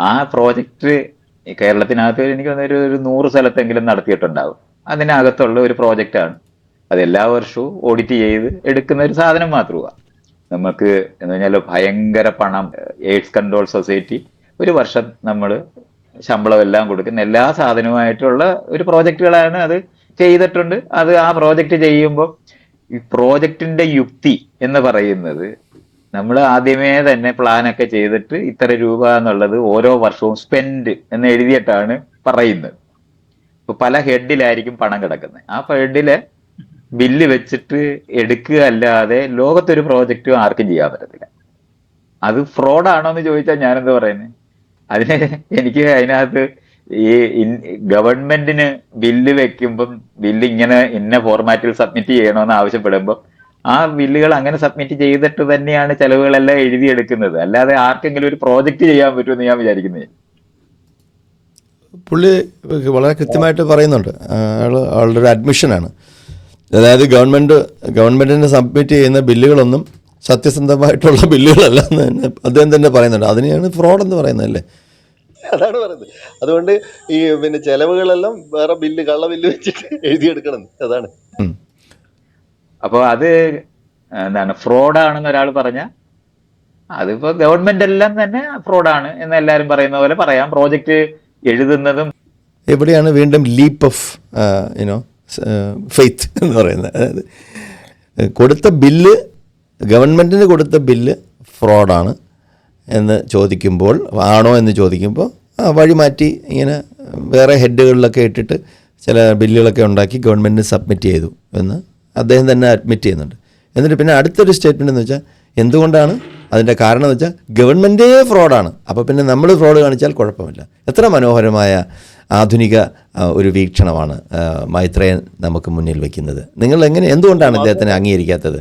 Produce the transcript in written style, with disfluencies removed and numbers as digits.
ആ പ്രോജക്റ്റ് കേരളത്തിനകത്ത് എനിക്ക് തോന്നുന്നു ഒരു 100 സ്ഥലത്തെങ്കിലും നടത്തിയിട്ടുണ്ടാവും. അതിനകത്തുള്ള ഒരു പ്രോജക്റ്റാണ്. അത് എല്ലാ വർഷവും ഓഡിറ്റ് ചെയ്ത് എടുക്കുന്ന ഒരു സാധനം മാത്രമാണ്. നമുക്ക് എന്ന് പറഞ്ഞാൽ ഭയങ്കര പണം, എയ്ഡ്സ് കൺട്രോൾ സൊസൈറ്റി ഒരു വർഷം നമ്മൾ ശമ്പളം എല്ലാം കൊടുക്കുന്ന എല്ലാ സാധനവുമായിട്ടുള്ള ഒരു പ്രോജക്റ്റുകളാണ് അത് ചെയ്തിട്ടുണ്ട്. അത് ആ പ്രോജക്റ്റ് ചെയ്യുമ്പോൾ ഈ പ്രോജക്റ്റിന്റെ യുക്തി എന്ന് പറയുന്നത് നമ്മൾ ആദ്യമേ തന്നെ പ്ലാനൊക്കെ ചെയ്തിട്ട് ഇത്ര രൂപ എന്നുള്ളത് ഓരോ വർഷവും സ്പെൻഡ് എന്ന് എഴുതിയിട്ടാണ് പറയുന്നത്. ഇപ്പൊ പല ഹെഡിലായിരിക്കും പണം കിടക്കുന്നത്. ആ ഹെഡിലെ ബില്ല് വെച്ചിട്ട് എടുക്കുക അല്ലാതെ ലോകത്തൊരു പ്രോജക്റ്റും ആർക്കും ചെയ്യാൻ പറ്റത്തില്ല. അത് ഫ്രോഡാണോ എന്ന് ചോദിച്ചാൽ ഞാനെന്താ പറയുന്നത്? അതിന് എനിക്ക് അതിനകത്ത് ഈ ഗവൺമെന്റിന് ബില്ല് വെക്കുമ്പം ബില്ല് ഇങ്ങനെ ഇന്ന ഫോർമാറ്റിൽ സബ്മിറ്റ് ചെയ്യണമെന്ന് ആവശ്യപ്പെടുമ്പോൾ ആ ബില്ലുകൾ അങ്ങനെ സബ്മിറ്റ് ചെയ്തിട്ട് തന്നെയാണ് ചെലവുകളെല്ലാം എഴുതിയെടുക്കുന്നത്. അല്ലാതെ ആർക്കെങ്കിലും ഒരു പ്രോജക്റ്റ് ചെയ്യാൻ പറ്റുമെന്ന് ഞാൻ വിചാരിക്കുന്നത്. പുള്ളി വളരെ കൃത്യമായിട്ട് പറയുന്നുണ്ട്. ആളുടെ ഒരു അഡ്മിഷനാണ്. അതായത് ഗവൺമെൻറ്റിന് സബ്മിറ്റ് ചെയ്യുന്ന ബില്ലുകളൊന്നും സത്യസന്ധമായിട്ടുള്ള ബില്ലുകളല്ല എന്ന് തന്നെ അദ്ദേഹം തന്നെ പറയുന്നുണ്ട്. അതിനെയാണ് ഫ്രോഡ് എന്ന് പറയുന്നതല്ലേ? അതാണ് പറയുന്നത്. അതുകൊണ്ട് ഈ പിന്നെ ചെലവുകളെല്ലാം വേറെ ബില്ല്, കള്ള ബില്ല് വെച്ചിട്ട് എഴുതിയെടുക്കണം. അതാണ്. അപ്പോൾ അത് എന്താണ് ഫ്രോഡാണെന്ന് ഒരാൾ പറഞ്ഞാൽ അതിപ്പോ ഗവൺമെന്റ് എല്ലാം തന്നെ ഫ്രോഡാണ് എന്ന് എല്ലാവരും പറയുന്ന പോലെ പറയാം. പ്രോജക്റ്റ് എഴുതുന്നതും എവിടെയാണ് വീണ്ടും ലീപ്പ് ഓഫ് ഫെയ്ത്ത് എന്ന് പറയുന്നത്? അതായത് കൊടുത്ത ബില്ല്, ഗവൺമെൻറ്റിന് കൊടുത്ത ബില്ല് ഫ്രോഡാണ് എന്ന് ചോദിക്കുമ്പോൾ, ആണോ എന്ന് ചോദിക്കുമ്പോൾ വഴി മാറ്റി ഇങ്ങനെ വേറെ ഹെഡുകളിലൊക്കെ ഇട്ടിട്ട് ചില ബില്ലുകളൊക്കെ ഉണ്ടാക്കി ഗവൺമെൻറ്റിന് സബ്മിറ്റ് ചെയ്തു എന്ന് അദ്ദേഹം തന്നെ അഡ്മിറ്റ് ചെയ്യുന്നുണ്ട്. എന്നിട്ട് പിന്നെ അടുത്തൊരു സ്റ്റേറ്റ്മെൻ്റ് എന്ന് വെച്ചാൽ എന്തുകൊണ്ടാണ് അതിൻ്റെ കാരണം എന്ന് വെച്ചാൽ ഗവൺമെൻറ്റേ ഫ്രോഡാണ്, അപ്പോൾ പിന്നെ നമ്മൾ ഫ്രോഡ് കാണിച്ചാൽ കുഴപ്പമില്ല. എത്ര മനോഹരമായ ആധുനിക ഒരു വീക്ഷണമാണ് മൈത്രേയൻ നമുക്ക് മുന്നിൽ വയ്ക്കുന്നത്. നിങ്ങൾ എന്തുകൊണ്ടാണ് അദ്ദേഹത്തിനെ അംഗീകരിക്കാത്തത്?